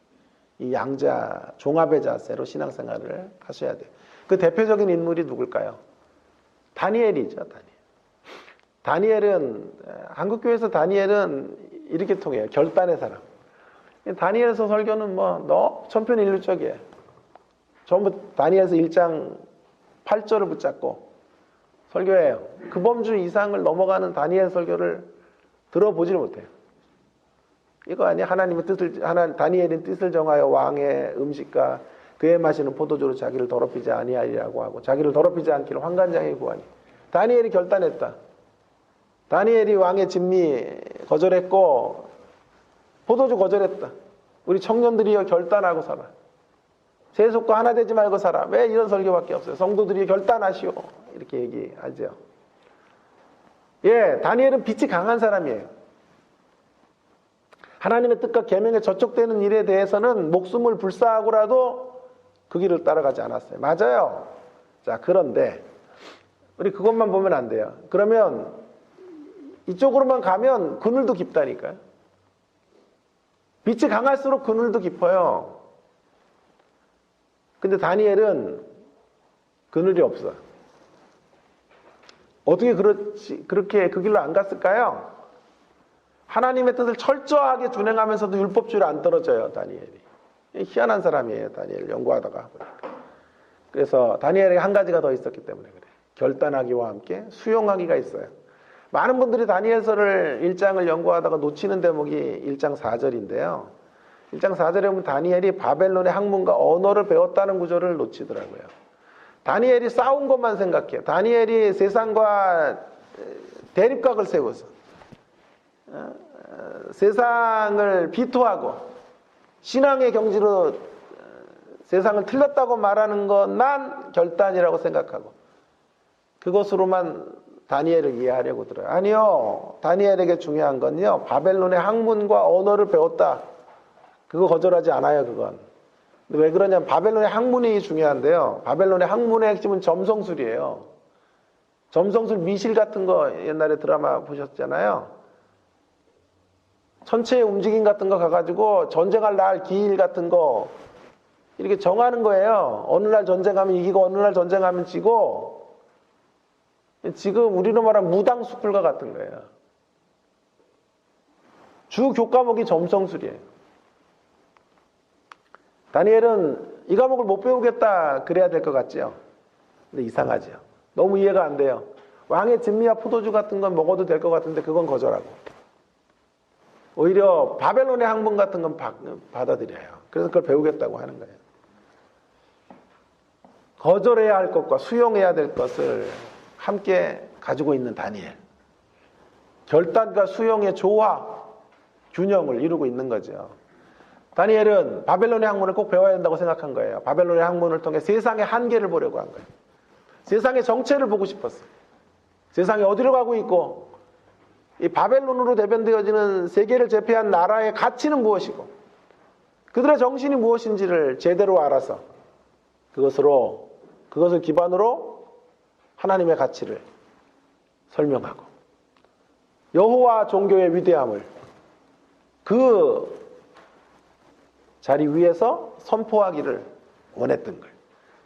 이 양자 종합의 자세로 신앙생활을 하셔야 돼요. 그 대표적인 인물이 누굴까요? 다니엘이죠. 다니엘은 한국교회에서 다니엘은 이렇게 통해요. 결단의 사람. 다니엘서 설교는 뭐 너무 천편일률적이에요. 전부 다니엘서 1장 8절을 붙잡고 설교해요. 그 범주 이상을 넘어가는 다니엘 설교를 들어보지를 못해요. 이거 아니야? 하나님의 뜻을, 다니엘인 뜻을 정하여 왕의 음식과 그의 마시는 포도주로 자기를 더럽히지 아니하리라고 하고 자기를 더럽히지 않기를 환관장에 구하니. 다니엘이 결단했다. 다니엘이 왕의 진미 거절했고 포도주 거절했다. 우리 청년들이여 결단하고 살아. 세속과 하나 되지 말고 살아. 왜 이런 설교밖에 없어요? 성도들이 결단하시오. 이렇게 얘기하죠. 예, 다니엘은 빛이 강한 사람이에요. 하나님의 뜻과 계명에 저촉되는 일에 대해서는 목숨을 불사하고라도 그 길을 따라가지 않았어요. 맞아요. 자, 그런데 우리 그것만 보면 안 돼요. 그러면 이쪽으로만 가면 그늘도 깊다니까요. 빛이 강할수록 그늘도 깊어요. 근데 다니엘은 그늘이 없어. 어떻게 그렇게 그 길로 안 갔을까요? 하나님의 뜻을 철저하게 준행하면서도 율법주의를 안 떨어져요, 다니엘이. 희한한 사람이에요, 다니엘 연구하다가 보니까. 그래서 다니엘에게 한 가지가 더 있었기 때문에 그래요. 결단하기와 함께 수용하기가 있어요. 많은 분들이 다니엘서를 1장을 연구하다가 놓치는 대목이 1장 4절인데요. 1장 4절에 보면 다니엘이 바벨론의 학문과 언어를 배웠다는 구절을 놓치더라고요. 다니엘이 싸운 것만 생각해요. 다니엘이 세상과 대립각을 세워서 세상을 비토하고 신앙의 경지로 세상을 틀렸다고 말하는 것만 결단이라고 생각하고 그것으로만 다니엘을 이해하려고 들어요. 아니요. 다니엘에게 중요한 건요. 바벨론의 학문과 언어를 배웠다. 그거 거절하지 않아요. 그건. 근데 왜 그러냐면 바벨론의 학문이 중요한데요. 바벨론의 학문의 핵심은 점성술이에요. 점성술 미실 같은 거 옛날에 드라마 보셨잖아요. 천체의 움직임 같은 거 가가지고 전쟁할 날 기일 같은 거 이렇게 정하는 거예요. 어느 날 전쟁하면 이기고 어느 날 전쟁하면 지고 지금 우리로 말하면 무당수풀과 같은 거예요. 주 교과목이 점성술이에요. 다니엘은 이 과목을 못 배우겠다 그래야 될 것 같죠. 근데 이상하죠. 너무 이해가 안 돼요. 왕의 진미와 포도주 같은 건 먹어도 될 것 같은데 그건 거절하고 오히려 바벨론의 학문 같은 건 받아들여요. 그래서 그걸 배우겠다고 하는 거예요. 거절해야 할 것과 수용해야 될 것을 함께 가지고 있는 다니엘. 결단과 수용의 조화, 균형을 이루고 있는 거죠. 다니엘은 바벨론의 학문을 꼭 배워야 된다고 생각한 거예요. 바벨론의 학문을 통해 세상의 한계를 보려고 한 거예요. 세상의 정체를 보고 싶었어요. 세상이 어디로 가고 있고 이 바벨론으로 대변되어지는 세계를 제패한 나라의 가치는 무엇이고 그들의 정신이 무엇인지를 제대로 알아서 그것을 기반으로 하나님의 가치를 설명하고 여호와 종교의 위대함을 그 자리 위에서 선포하기를 원했던 거예요.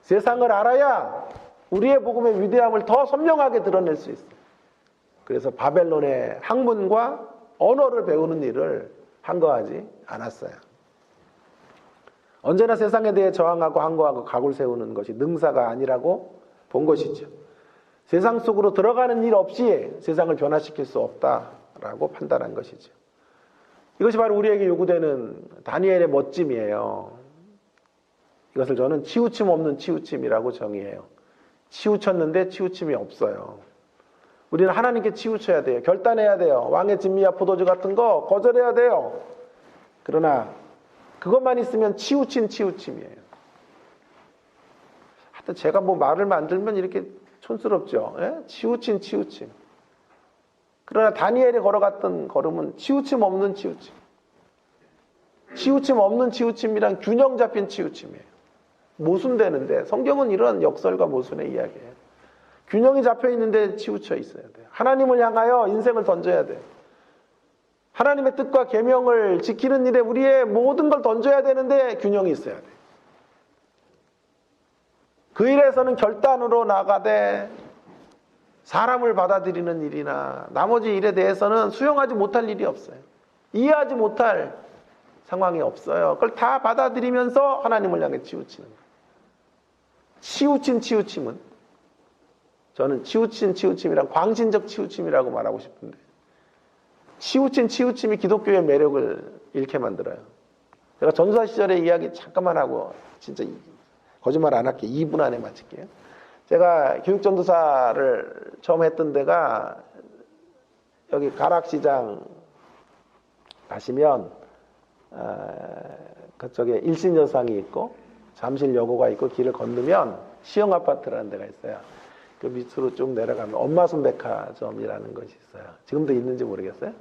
세상을 알아야 우리의 복음의 위대함을 더 선명하게 드러낼 수 있어요. 그래서 바벨론의 학문과 언어를 배우는 일을 한거하지 않았어요. 언제나 세상에 대해 저항하고 항거하고 각을 세우는 것이 능사가 아니라고 본 것이죠. 세상 속으로 들어가는 일 없이 세상을 변화시킬 수 없다라고 판단한 것이죠. 이것이 바로 우리에게 요구되는 다니엘의 멋짐이에요. 이것을 저는 치우침 없는 치우침이라고 정의해요. 치우쳤는데 치우침이 없어요. 우리는 하나님께 치우쳐야 돼요. 결단해야 돼요. 왕의 진미와 포도주 같은 거 거절해야 돼요. 그러나 그것만 있으면 치우친 치우침이에요. 하여튼 제가 뭐 말을 만들면 이렇게 촌스럽죠. 예? 치우친 치우침. 그러나 다니엘이 걸어갔던 걸음은 치우침 없는 치우침. 치우침 없는 치우침이란 균형 잡힌 치우침이에요. 모순되는데 성경은 이런 역설과 모순의 이야기예요. 균형이 잡혀 있는데 치우쳐 있어야 돼요. 하나님을 향하여 인생을 던져야 돼요. 하나님의 뜻과 계명을 지키는 일에 우리의 모든 걸 던져야 되는데 균형이 있어야 돼요. 그 일에서는 결단으로 나가되 사람을 받아들이는 일이나 나머지 일에 대해서는 수용하지 못할 일이 없어요. 이해하지 못할 상황이 없어요. 그걸 다 받아들이면서 하나님을 향해 치우치는 거예요. 치우친 치우침은 저는 치우친 치우침이란 광신적 치우침이라고 말하고 싶은데 치우친 치우침이 기독교의 매력을 잃게 만들어요. 제가 전도사 시절의 이야기 잠깐만 하고 진짜 거짓말 안 할게요. 2분 안에 마칠게요. 제가 교육전도사를 처음 했던 데가 여기 가락시장 가시면 그쪽에 일신여상이 있고 잠실여고가 있고 길을 건너면 시영아파트라는 데가 있어요. 그 밑으로 쭉 내려가면 엄마순 백화점이라는 것이 있어요. 지금도 있는지 모르겠어요.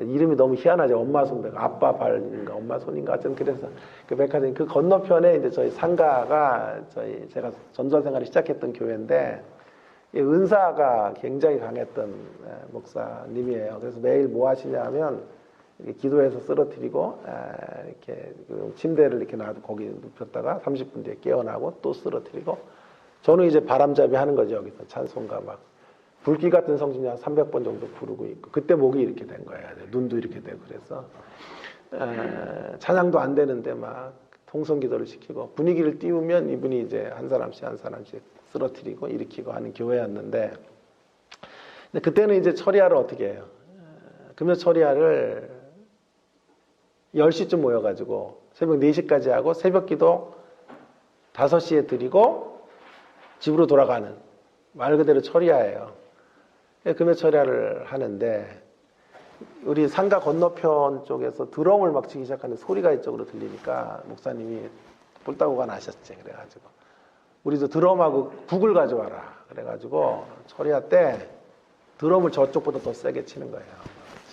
이름이 너무 희한하죠. 엄마 손배가 아빠 발인가 엄마 손인가 하여튼 그래서 그 백화점 그 건너편에 이제 저희 상가가 제가 전도사 생활을 시작했던 교회인데 이 은사가 굉장히 강했던 목사님이에요. 그래서 매일 뭐 하시냐면 이렇게 기도해서 쓰러뜨리고 이렇게 그 침대를 이렇게 놔도 거기 눕혔다가 30분 뒤에 깨어나고 또 쓰러뜨리고 저는 이제 바람잡이 하는 거죠. 여기서 찬송가 막 불길 같은 성진이 한 300번 정도 부르고 있고 그때 목이 이렇게 된 거예요. 눈도 이렇게 되고 그래서 찬양도 안 되는데 막 통성기도를 시키고 분위기를 띄우면 이분이 이제 한 사람씩 쓰러뜨리고 일으키고 하는 교회였는데 근데 그때는 이제 처리하를 어떻게 해요? 금요 처리하를 10시쯤 모여가지고 새벽 4시까지 하고 새벽기도 5시에 드리고 집으로 돌아가는 말 그대로 처리하예요. 금요 처리하를 하는데 우리 상가 건너편 쪽에서 드럼을 막 치기 시작하는 소리가 이쪽으로 들리니까 목사님이 뿔따구가 나셨지. 그래가지고 우리도 드럼하고 북을 가져와라. 그래가지고 처리할 때 드럼을 저쪽보다 더 세게 치는 거예요.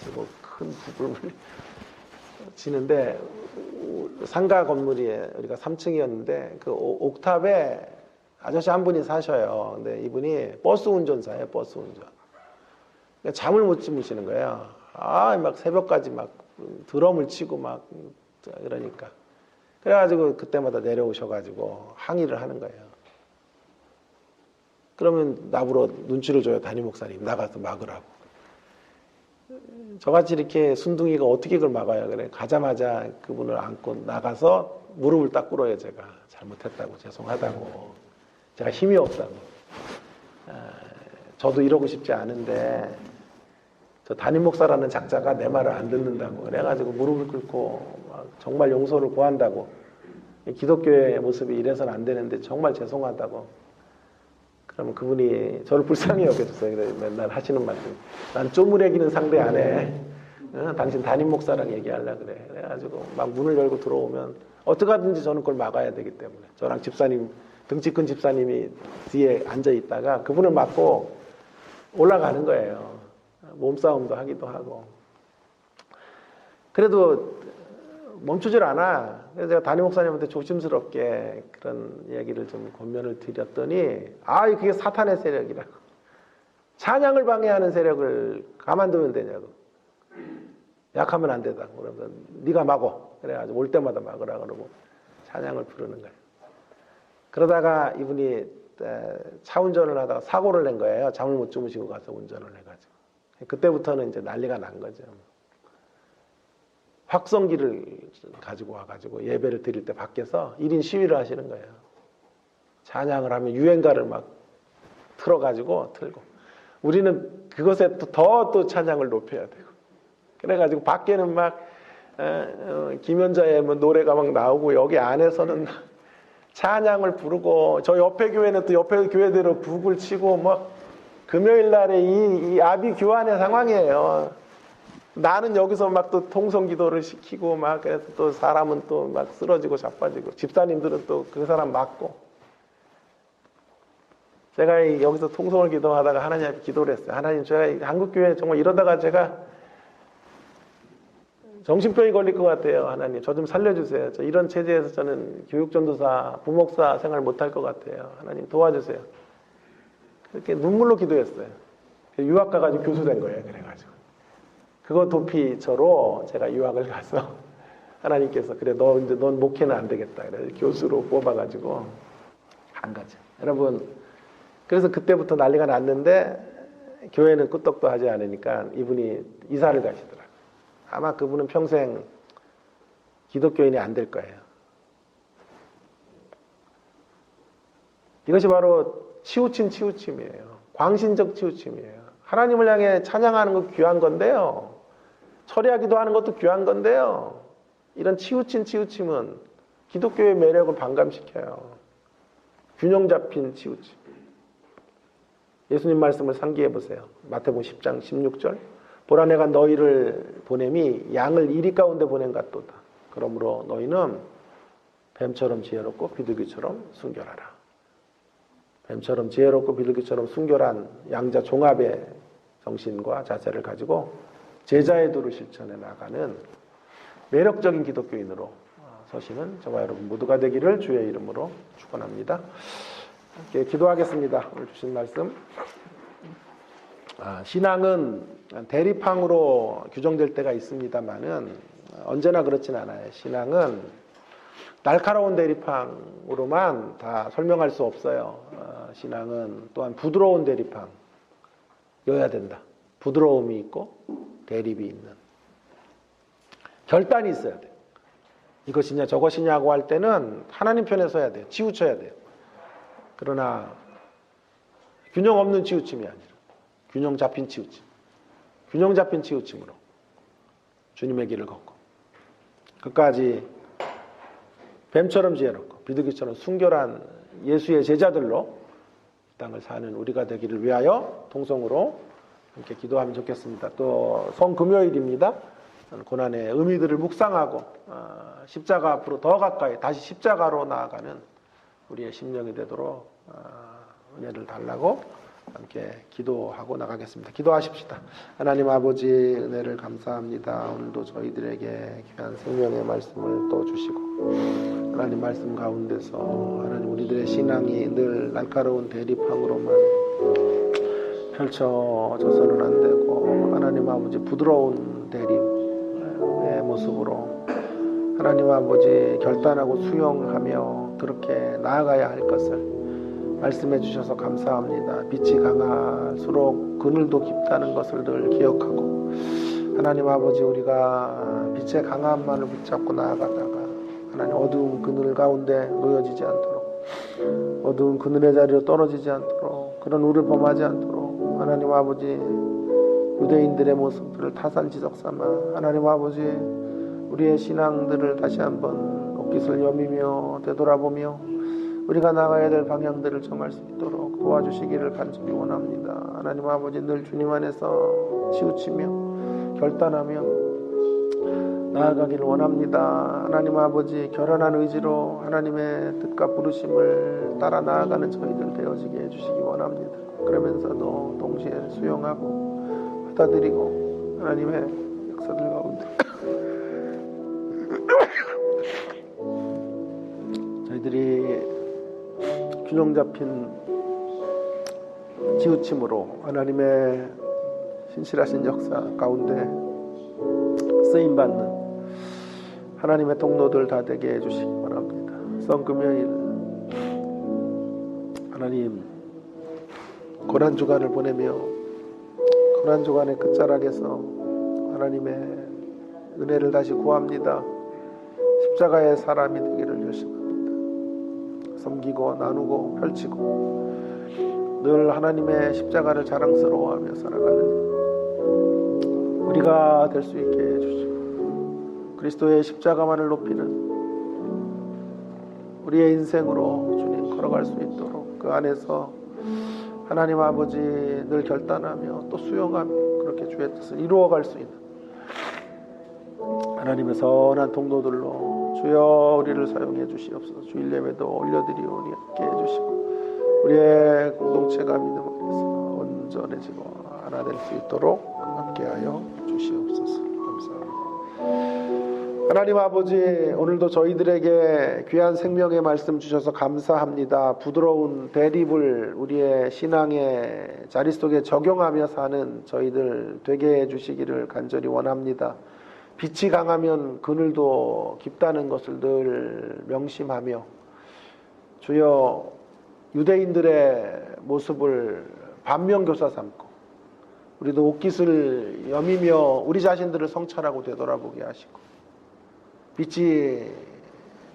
치고 큰 북을 치는데 상가 건물이 우리가 3층이었는데 그 옥탑에 아저씨 한 분이 사셔요. 근데 이분이 버스 운전사예요. 버스 운전. 그러니까 잠을 못 주무시는 거예요. 막 새벽까지 막 드럼을 치고 막 그러니까. 그래가지고 그때마다 내려오셔가지고 항의를 하는 거예요. 그러면 나보러 눈치를 줘요. 담임 목사님 나가서 막으라고. 저같이 이렇게 순둥이가 어떻게 그걸 막아요. 그래 가자마자 그분을 안고 나가서 무릎을 딱 꿇어요. 제가 잘못했다고 죄송하다고 제가 힘이 없다고 저도 이러고 싶지 않은데 저 담임 목사라는 작자가 내 말을 안 듣는다고 그래가지고 무릎을 꿇고 막 정말 용서를 구한다고 기독교의 모습이 이래서는 안 되는데 정말 죄송하다고. 그러면 그분이 저를 불쌍히 여겨줬어요. 그래 맨날 하시는 말씀. 난 쪼무레기는 상대 안 해. 당신 담임 목사랑 얘기하려 그래. 그래가지고 막 문을 열고 들어오면 어떻게 하든지 저는 그걸 막아야 되기 때문에 저랑 집사님 등치 큰 집사님이 뒤에 앉아 있다가 그분을 막고 올라가는 거예요. 몸싸움도 하기도 하고. 그래도 멈추질 않아. 그래서 제가 담임 목사님한테 조심스럽게 그런 이야기를 좀 권면을 드렸더니 그게 사탄의 세력이라고. 찬양을 방해하는 세력을 가만두면 되냐고. 약하면 안 되다고. 그러면서 네가 막어. 그래가지고 올 때마다 막으라 그러고 찬양을 부르는 거예요. 그러다가 이분이 차 운전을 하다가 사고를 낸 거예요. 잠을 못 주무시고 가서 운전을 해가지고. 그때부터는 이제 난리가 난 거죠. 확성기를 가지고 와가지고 예배를 드릴 때 밖에서 1인 시위를 하시는 거예요. 찬양을 하면 유행가를 막 틀어가지고 틀고 우리는 그것에 또 찬양을 높여야 되고 그래가지고 밖에는 막 김연자의 뭐 노래가 막 나오고 여기 안에서는 찬양을 부르고 저 옆에 교회는 또 옆에 교회대로 북을 치고 막 금요일 날에 이 아비규환의 상황이에요. 나는 여기서 막 또 통성기도를 시키고 막 그래서 또 사람은 또 막 쓰러지고 자빠지고 집사님들은 또 그 사람 맞고 제가 여기서 통성을 기도하다가 하나님께 기도를 했어요. 하나님 제가 한국교회 정말 이러다가 제가 정신병이 걸릴 것 같아요. 하나님 저 좀 살려주세요. 저 이런 체제에서 저는 교육전도사 부목사 생활 못할 것 같아요. 하나님 도와주세요. 그렇게 눈물로 기도했어요. 유학 가가지고 교수 된 거예요. 그래가지고 그거 도피처로 제가 유학을 가서 하나님께서 그래 너 이제 넌 목회는 안 되겠다. 그래서 교수로 뽑아가지고 한 거죠. 여러분 그래서 그때부터 난리가 났는데 교회는 끄떡도 하지 않으니까 이분이 이사를 가시더라고요. 아마 그분은 평생 기독교인이 안 될 거예요. 이것이 바로 치우침이에요. 광신적 치우침이에요. 하나님을 향해 찬양하는 거 귀한 건데요. 철야기도 하는 것도 귀한 건데요. 이런 치우침은 기독교의 매력을 반감시켜요. 균형 잡힌 치우침. 예수님 말씀을 상기해 보세요. 마태복음 10장 16절. 보라 내가 너희를 보냄이 양을 이리 가운데 보낸 같도다. 그러므로 너희는 뱀처럼 지혜롭고 비둘기처럼 순결하라. 뱀처럼 지혜롭고 비둘기처럼 순결한 양자 종합의 정신과 자세를 가지고 제자의 도를 실천해 나가는 매력적인 기독교인으로 서시는 저와 여러분 모두가 되기를 주의 이름으로 축원합니다. 함께 기도하겠습니다. 오늘 주신 말씀, 신앙은 대립항으로 규정될 때가 있습니다만은 언제나 그렇진 않아요. 신앙은 날카로운 대립항으로만 다 설명할 수 없어요. 신앙은 또한 부드러운 대립항이어야 된다. 부드러움이 있고 대립이 있는 결단이 있어야 돼요. 이것이냐 저것이냐고 할 때는 하나님 편에 서야 돼요. 치우쳐야 돼요. 그러나 균형 없는 치우침이 아니라 균형 잡힌 치우침, 균형 잡힌 치우침으로 주님의 길을 걷고 끝까지 뱀처럼 지혜롭고 비둘기처럼 순결한 예수의 제자들로 이 땅을 사는 우리가 되기를 위하여 통성으로 함께 기도하면 좋겠습니다. 또 성금요일입니다. 고난의 의미들을 묵상하고 십자가 앞으로 더 가까이 다시 십자가로 나아가는 우리의 심령이 되도록 은혜를 달라고 함께 기도하고 나가겠습니다. 기도하십시다. 하나님 아버지 은혜를 감사합니다. 오늘도 저희들에게 귀한 생명의 말씀을 또 주시고 하나님 말씀 가운데서 하나님 우리들의 신앙이 늘 날카로운 대립항으로만 펼쳐져서는 안 되고 하나님 아버지 부드러운 대립의 모습으로 하나님 아버지 결단하고 수용하며 그렇게 나아가야 할 것을 말씀해 주셔서 감사합니다. 빛이 강할수록 그늘도 깊다는 것을 늘 기억하고 하나님 아버지 우리가 빛의 강함만을 붙잡고 나아가다가 하나님 어두운 그늘 가운데 놓여지지 않도록 어두운 그늘의 자리로 떨어지지 않도록 그런 우를 범하지 않도록 하나님 아버지 유대인들의 모습들을 타산지적 삼아 하나님 아버지 우리의 신앙들을 다시 한번 옷깃을 여미며 되돌아보며 우리가 나가야 될 방향들을 정할 수 있도록 도와주시기를 간절히 원합니다. 하나님 아버지 늘 주님 안에서 치우치며 결단하며 나아가기를 원합니다. 하나님 아버지 결연한 의지로 하나님의 뜻과 부르심을 따라 나아가는 저희들 되어지게 해주시기 원합니다. 그러면서도 동시에 수용하고 받아들이고 하나님의 역사들 가운데 저희들이 균형 잡힌 치우침으로 하나님의 신실하신 역사 가운데 쓰임받는 하나님의 통로들 다 되게 해주시기 바랍니다. 성금요일 하나님 고난주간을 보내며 고난주간의 끝자락에서 하나님의 은혜를 다시 구합니다. 십자가의 사람이 되기를 결심합니다. 섬기고 나누고 펼치고 늘 하나님의 십자가를 자랑스러워하며 살아가는 우리가 될 수 있게 해주시고 그리스도의 십자가만을 높이는 우리의 인생으로 주님 걸어갈 수 있도록 그 안에서 하나님 아버지 늘 결단하며 또 수용하며 그렇게 주의 뜻을 이루어갈 수 있는 하나님의 선한 통로들로 주여 우리를 사용해 주시옵소서. 주일 예배도 올려드리오니 함께 해주시고 우리의 공동체가 믿음 안에서 온전해지고 하나 될 수 있도록 함께하여 주시옵소서. 감사합니다. 하나님 아버지 오늘도 저희들에게 귀한 생명의 말씀 주셔서 감사합니다. 부드러운 대립을 우리의 신앙의 자리 속에 적용하며 사는 저희들 되게 해주시기를 간절히 원합니다. 빛이 강하면 그늘도 깊다는 것을 늘 명심하며 주여 유대인들의 모습을 반면교사 삼고 우리도 옷깃을 여미며 우리 자신들을 성찰하고 되돌아보게 하시고 빛이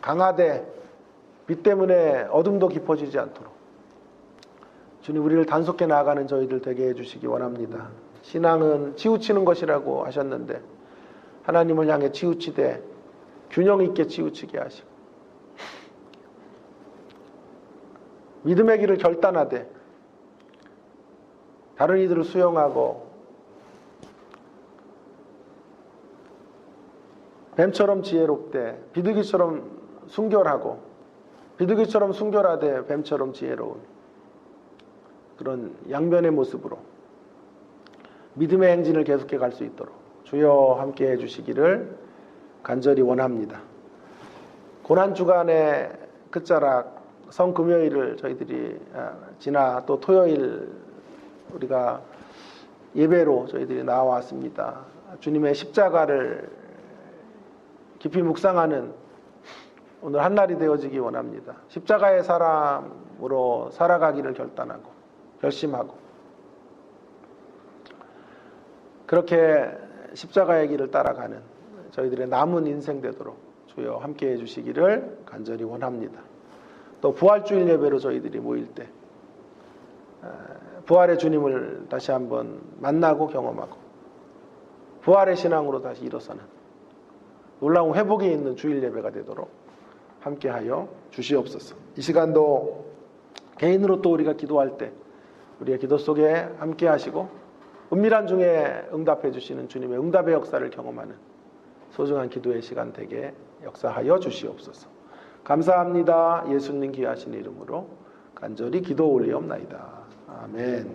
강하되 빛 때문에 어둠도 깊어지지 않도록 주님 우리를 단속해 나아가는 저희들 되게 해주시기 원합니다. 신앙은 치우치는 것이라고 하셨는데 하나님을 향해 치우치되 균형 있게 치우치게 하시고 믿음의 길을 결단하되 다른 이들을 수용하고 뱀처럼 지혜롭되 비둘기처럼 순결하고 비둘기처럼 순결하되 뱀처럼 지혜로운 그런 양면의 모습으로 믿음의 행진을 계속해 갈 수 있도록 주여 함께 해주시기를 간절히 원합니다. 고난주간의 끝자락 성금요일을 저희들이 지나 또 토요일 우리가 예배로 저희들이 나와왔습니다. 주님의 십자가를 깊이 묵상하는 오늘 한날이 되어지기 원합니다. 십자가의 사람으로 살아가기를 결심하고 그렇게 십자가의 길을 따라가는 저희들의 남은 인생 되도록 주여 함께해 주시기를 간절히 원합니다. 또 부활주일 예배로 저희들이 모일 때 부활의 주님을 다시 한번 만나고 경험하고 부활의 신앙으로 다시 일어서는 놀라운 회복이 있는 주일 예배가 되도록 함께하여 주시옵소서. 이 시간도 개인으로 또 우리가 기도할 때 우리의 기도 속에 함께하시고 은밀한 중에 응답해 주시는 주님의 응답의 역사를 경험하는 소중한 기도의 시간 되게 역사하여 주시옵소서. 감사합니다. 예수님 귀하신 이름으로 간절히 기도 올리옵나이다. 아멘.